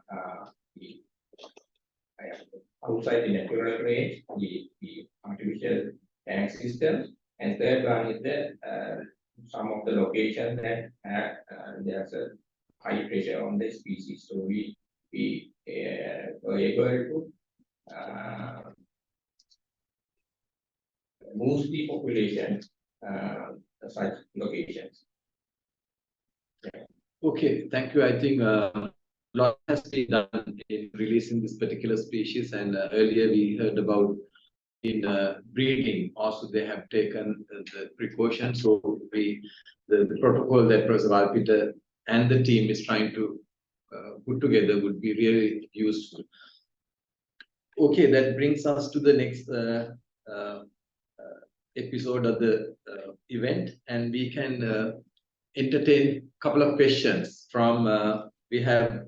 outside the natural range, the artificial tank systems, and third one is the some of the locations that there's a high pressure on the species. So we were able to move the population such locations. Okay, thank you. I think a lot has been done in releasing this particular species, and earlier we heard about in breeding also they have taken the precautions. So the protocol that Professor Valpita and the team is trying to put together would be really useful. Okay, that brings us to the next episode of the event, and we can entertain a couple of questions from we have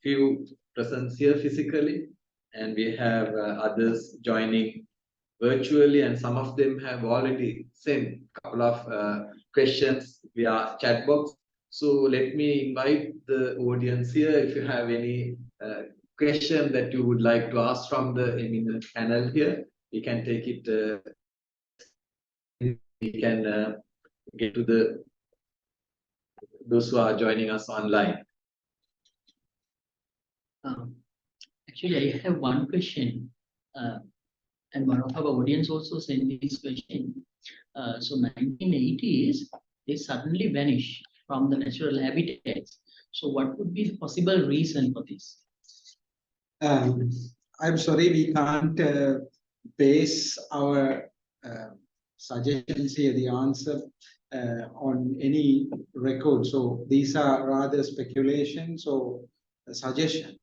few presents here physically, and we have others joining virtually, and some of them have already sent a couple of questions via chat box. So let me invite the audience here. If you have any question that you would like to ask from the eminent panel here, we can take it. We can get to those who are joining us online. Actually, I have one question, and one of our audience also sent this question. So 1980s, they suddenly vanish from the natural habitats. So what would be the possible reason for this? I'm sorry, we can't base our suggestions here, the answer on any record. So these are rather speculations or suggestions.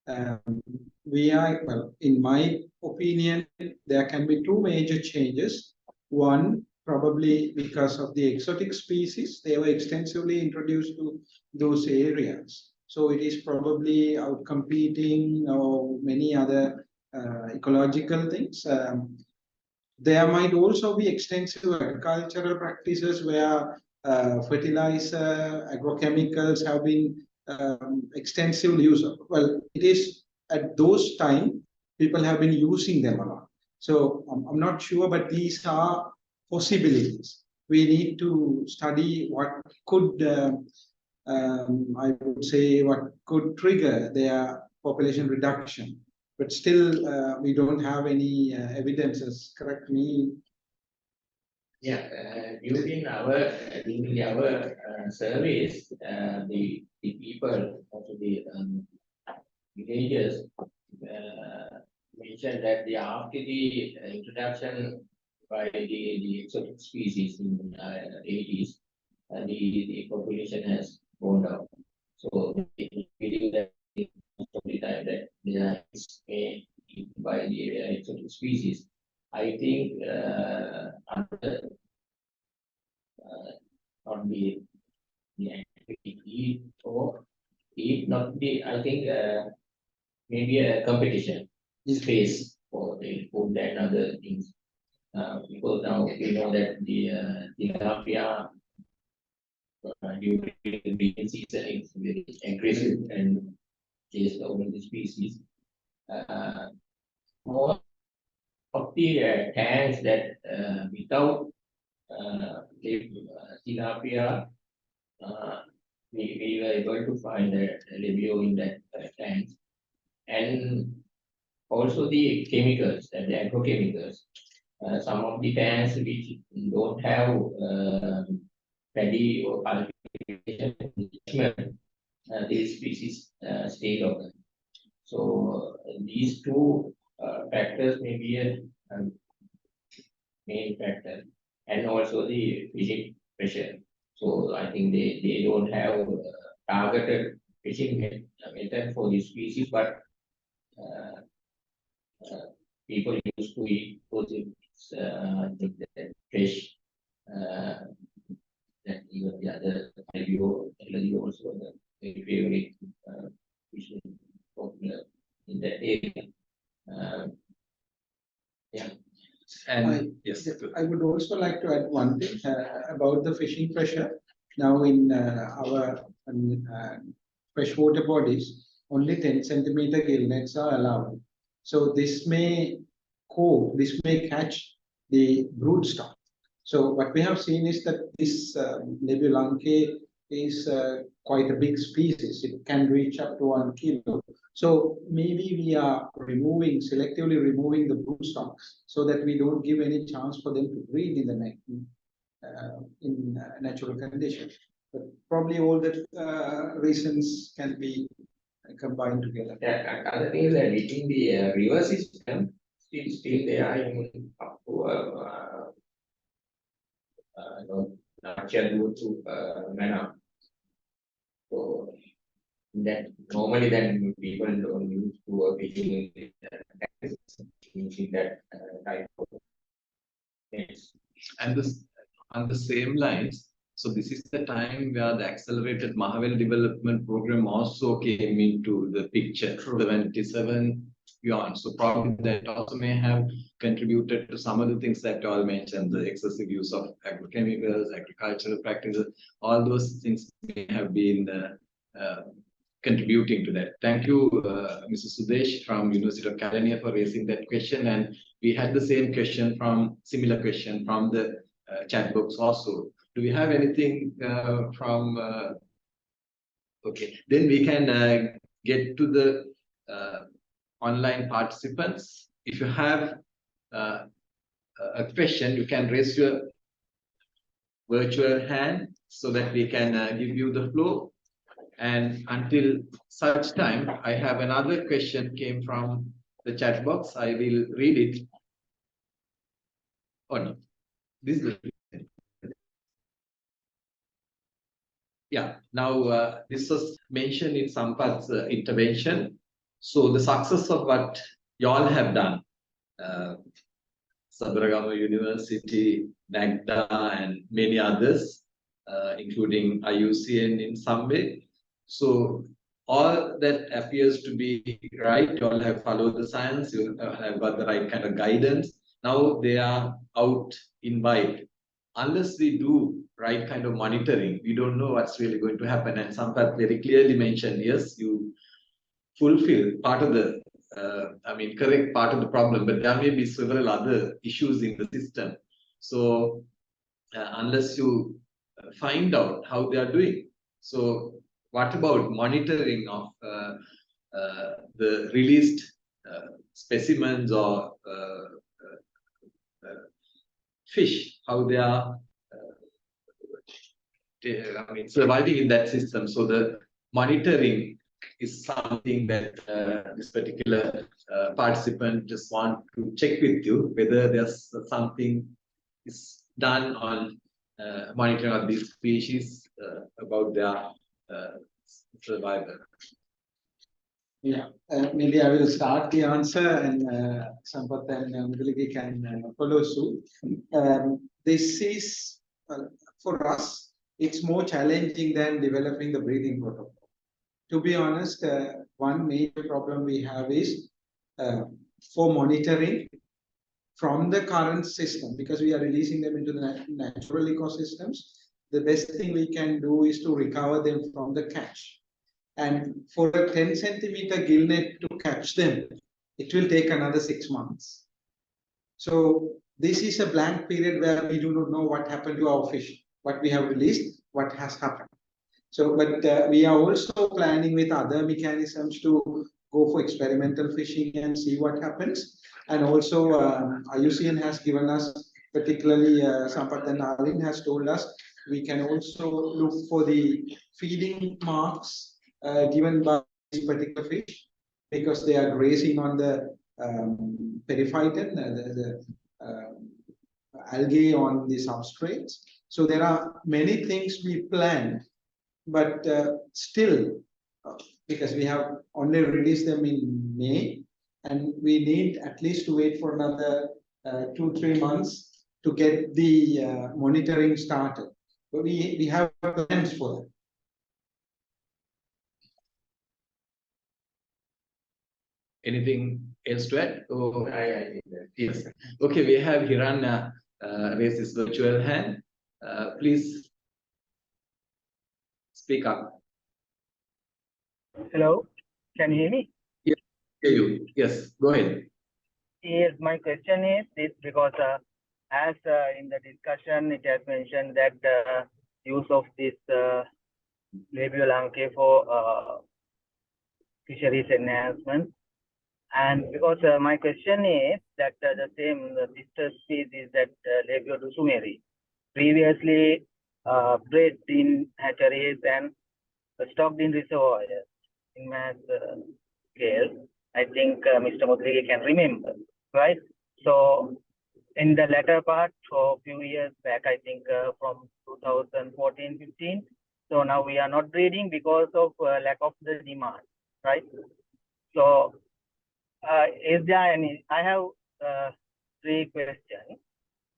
Well, in my opinion, there can be 2 major changes. One, probably because of the exotic species, they were extensively introduced to those areas. So it is probably outcompeting or many other ecological things. There might also be extensive agricultural practices where fertilizer, agrochemicals have been extensively used. Well, it is at those time people have been using them a lot. So I'm not sure, but these are possibilities. We need to study what could, I would say, what could trigger their population reduction. But still, we don't have any evidences. Correct me. Yeah, during our surveys, the people of the villagers mentioned that after the introduction by the exotic species in 80s, the population has gone down. So we believe that most of the time that there is made by the exotic species. I think under not the eat or eat not the I think maybe a competition space for the food and other things. Because now we know that the tilapia during the breeding season is very aggressive and chase over the species. More of the tanks that without tilapia, we were able to find the Labeo in that tanks, and also the chemicals and the agrochemicals. Some of the tanks which don't have paddy or cultivation, these species stay local. So these two factors may be a main factor, and also the fishing pressure. So I think they don't have targeted fishing method for this species, but people used to eat because it's the fish that even the other Labeo also the very favorite fish popular in that area. Yeah. And yes, I would also like to add one thing about the fishing pressure. Now in our freshwater bodies, only 10 centimeter gill nets are allowed. So this may catch the brood stock. So what we have seen is that this Labeo lankae is quite a big species. It can reach up to 1 kilo. So maybe we are selectively removing the brood stock so that we don't give any chance for them to breed in the natural conditions. But probably all the reasons can be combined together. Yeah, other thing is that within the river system, still they are in up to nurture to manner. So that normally then people don't use to fishing using that type of things. and this on the same lines. So this is the time where the accelerated Mahavel development program also came into the picture. 77 beyond. So probably that also may have contributed to some of the things that you all mentioned, the excessive use of agrochemicals, agricultural practices, all those things may have been contributing to that. Thank you, Mr. Sudesh from University of California for raising that question. And we had the similar question from the chat box also. Do we have anything from? Okay, then we can get to the online participants. If you have a question, you can raise your virtual hand so that we can give you the floor. And until such time, I have another question came from the chat box. I will read it. Oh no, this is yeah. Now this was mentioned in Sampath's intervention. So the success of what y'all have done. Sabaragamu University, NAGDA, and many others, including IUCN in some way. So all that appears to be right. You all have followed the science. You have got the right kind of guidance. Now they are out in wide. Unless we do right kind of monitoring, we don't know what's really going to happen. And Sampath very clearly mentioned, yes, you fulfill part of the, correct part of the problem, but there may be several other issues in the system. So unless you find out how they are doing. So what about monitoring of the released specimens or fish, how they are surviving in that system? So the monitoring is something that this particular participant just want to check with you, whether there's something is done on monitoring of these species about their survival. Yeah, maybe I will start the answer and Sampath and Mudaligi can follow suit. This is, for us, it's more challenging than developing the breeding protocol. To be honest, one major problem we have is for monitoring from the current system, because we are releasing them into the natural ecosystems, the best thing we can do is to recover them from the catch. And for a 10-centimeter gill net to catch them, it will take another 6 months. So this is a blank period where we do not know what happened to our fish, what we have released, what has happened. So, but we are also planning with other mechanisms to go for experimental fishing and see what happens. And also IUCN has given us, particularly Sampath and Nalin has told us, we can also look for the feeding marks given by this particular fish, because they are grazing on the periphyton, the algae on the substrates. So there are many things we planned, but still, because we have only released them in May, and we need at least to wait for another 2-3 months to get the monitoring started. But we have plans for that. Anything else to add? Oh, I think that. yes. Okay, we have Hiran raise his virtual hand. Please speak up. Hello, can you hear me? Yes, hear you. Yes, go ahead. Yes, my question is this, because as in the discussion it has mentioned that use of this Labeo lankae for fisheries enhancement, and because my question is that the same sister species that Labeo dusumeri previously bred in hatcheries and stocked in reservoirs in mass scale. I think Mr. Mudaligi can remember, right? So in the latter part, for a few years back, I think from 2014-15, so now we are not breeding because of lack of the demand, right? So is there any, I have 3 questions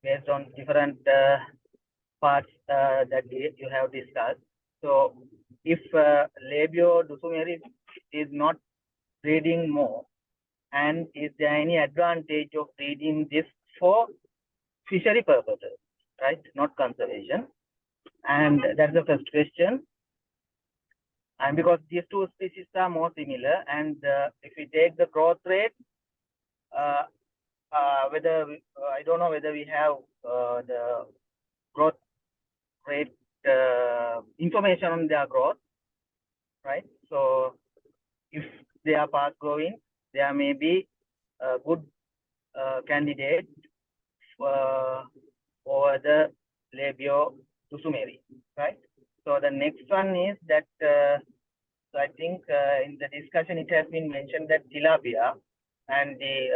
based on different parts that you have discussed. So if Labeo dusumeri is not breeding more, and is there any advantage of breeding this for fishery purposes, right? Not conservation. And that's the first question. And because these 2 species are more similar, and if we take the growth rate, whether I don't know whether we have the growth rate information on their growth, right? So if they are fast growing, there may be a good candidate over the Labeo dusumeri, right? So the next one is that so I think in the discussion it has been mentioned that tilapia and the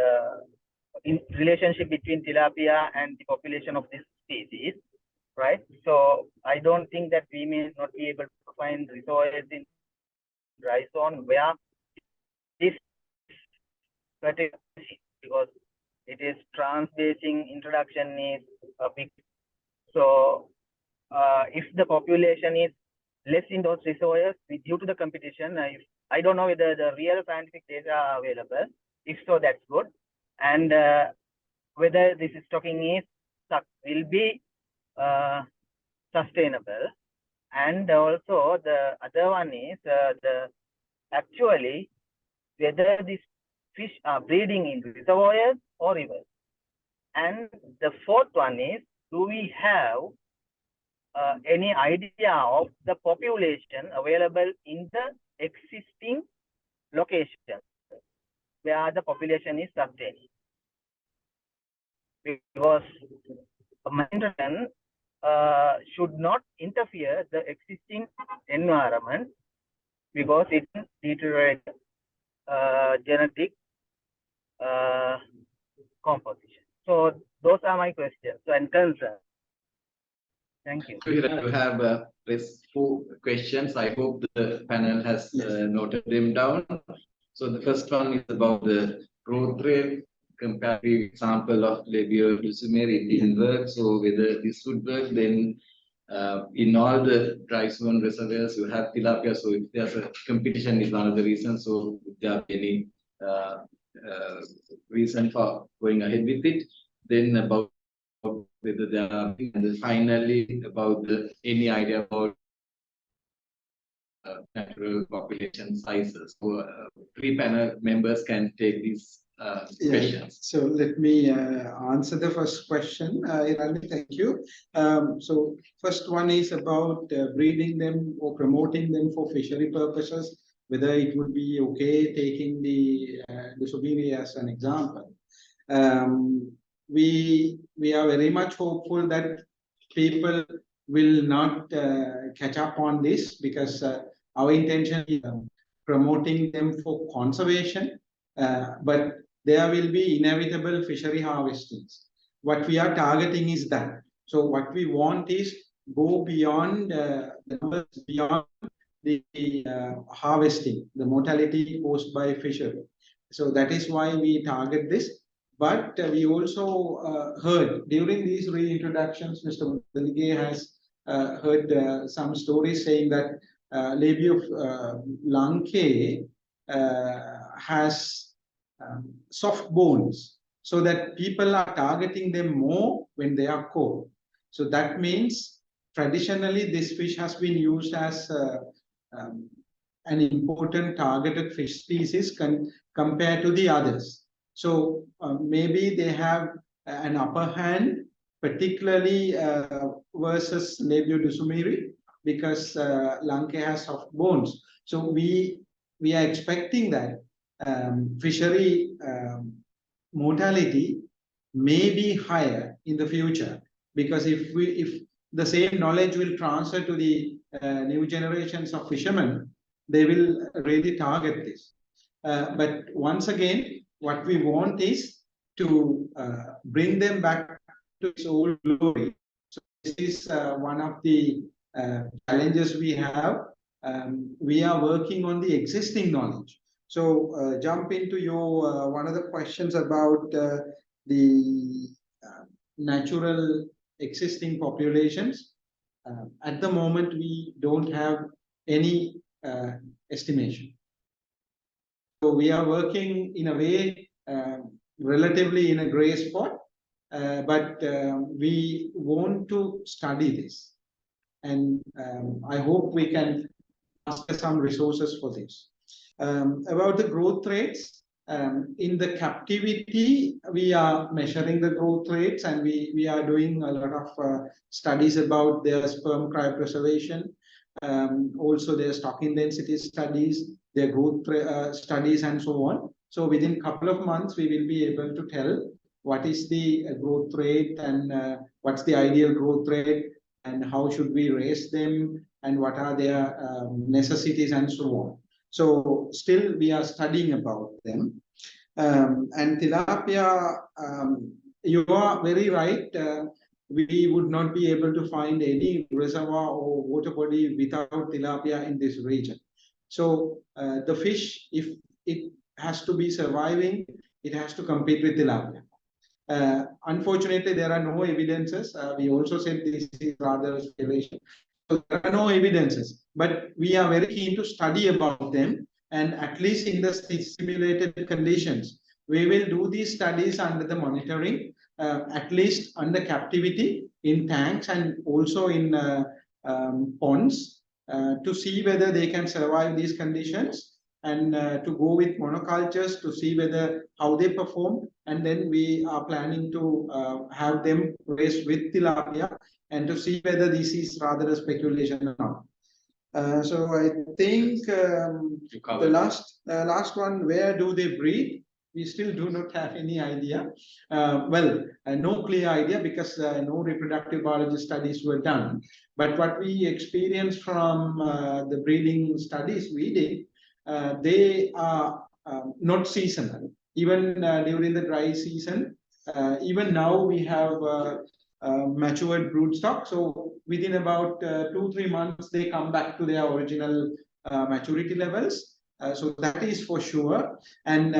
in relationship between tilapia and the population of this species, right? So I don't think that we may not be able to find resources in dry zone where this particular, because it is trans-basing introduction is a big. So if the population is less in those reservoirs due to the competition, I don't know whether the real scientific data are available. If so, that's good. And whether this stocking will be sustainable. And also the other one is actually whether these fish are breeding in reservoirs or rivers. And the fourth one is, do we have any idea of the population available in the existing location where the population is sustained? Because maintenance should not interfere the existing environment because it deteriorates genetic composition. So those are my questions and concerns. Thank you. You have raised 4 questions. I hope the panel has noted them down. So the first one is about the growth rate. Comparative example of Labeo it didn't work. So whether this would work, then in all the dry zone reservoirs you have tilapia. So if there's a competition is one of the reasons. So if there are any reason for going ahead with it, then about whether there are, and then finally about any idea about natural population sizes. So 3 panel members can take these questions. So let me answer the first question. Irani, thank you. So first one is about breeding them or promoting them for fishery purposes, whether it would be okay taking the Dusumiri as an example. We are very much hopeful that people will not catch up on this, because our intention is promoting them for conservation, but there will be inevitable fishery harvestings. What we are targeting is that. So what we want is go beyond beyond the harvesting, the mortality caused by fishery. So that is why we target this. But we also heard during these reintroductions, Mr. Delige has heard some stories saying that Labeo lankae has soft bones, so that people are targeting them more when they are cold. So that means traditionally this fish has been used as an important targeted fish species compared to the others. So maybe they have an upper hand, particularly versus Labeo dusumiri, because lankae has soft bones. So we are expecting that fishery mortality may be higher in the future, because if the same knowledge will transfer to the new generations of fishermen, they will really target this. But once again, what we want is to bring them back to its old glory. So this is one of the challenges we have. We are working on the existing knowledge. So jump into your one of the questions about the natural existing populations. At the moment, we don't have any estimation. So we are working in a way relatively in a gray spot, but we want to study this. And I hope we can ask some resources for this. About the growth rates, in the captivity, we are measuring the growth rates, and we are doing a lot of studies about their sperm cryopreservation, also their stocking density studies, their growth studies, and so on. So within a couple of months, we will be able to tell what is the growth rate and what's the ideal growth rate, and how should we raise them, and what are their necessities, and so on. So still we are studying about them. And tilapia, you are very right. We would not be able to find any reservoir or water body without tilapia in this region. So the fish, if it has to be surviving, it has to compete with tilapia. Unfortunately, there are no evidences. We also said this is rather speculation. So there are no evidences, but we are very keen to study about them, and at least in the simulated conditions, we will do these studies under the monitoring, at least under captivity in tanks and also in ponds, to see whether they can survive these conditions, and to go with monocultures to see whether how they perform, and then we are planning to have them raised with tilapia and to see whether this is rather a speculation or not. So I think the last one, where do they breed? We still do not have any idea. No clear idea, because no reproductive biology studies were done. But what we experienced from the breeding studies we did, they are not seasonal. Even during the dry season, even now we have matured brood stock. So within about 2-3 months, they come back to their original maturity levels. So that is for sure. And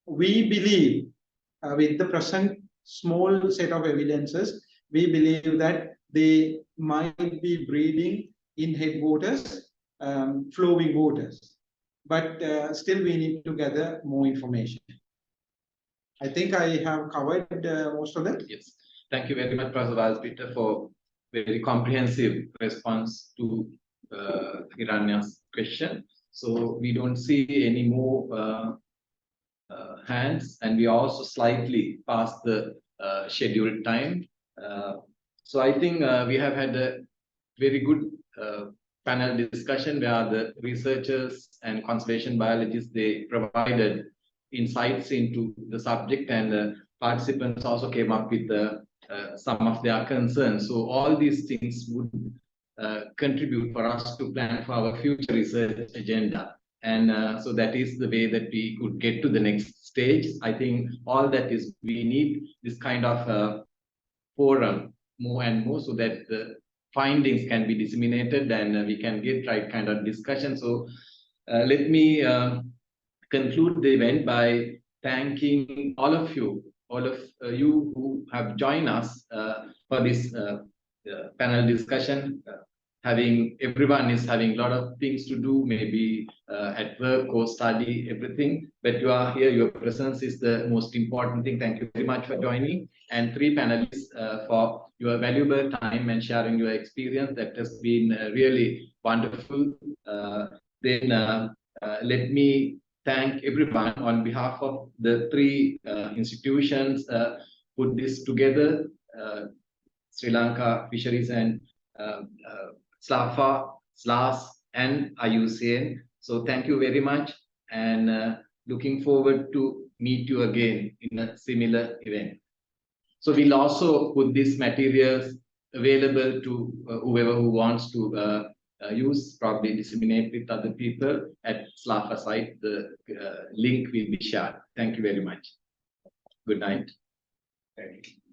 we believe, with the present small set of evidences, we believe that they might be breeding in headwaters, flowing waters. But still we need to gather more information. I think I have covered most of them. Yes. Thank you very much, Professor Peter, for very comprehensive response to Hiranya's question. So we don't see any more hands, and we also slightly past the scheduled time. So I think we have had a very good panel discussion where the researchers and conservation biologists, they provided insights into the subject, and the participants also came up with some of their concerns. So all these things would contribute for us to plan for our future research agenda. And so that is the way that we could get to the next stage. I think all that is, we need this kind of forum more and more, so that the findings can be disseminated and we can get right kind of discussion. So let me conclude the event by thanking all of you who have joined us for this panel discussion. Everyone is having a lot of things to do, maybe at work or study, everything. But you are here, your presence is the most important thing. Thank you very much for joining. And 3 panelists for your valuable time and sharing your experience. That has been really wonderful. Then let me thank everyone on behalf of the 3 institutions put this together, Sri Lanka Fisheries and SLAFA, SLAS, and IUCN. So thank you very much, and looking forward to meet you again in a similar event. So we'll also put these materials available to whoever who wants to use, probably disseminate with other people at SLAFA site. The link will be shared. Thank you very much. Good night. Thank you.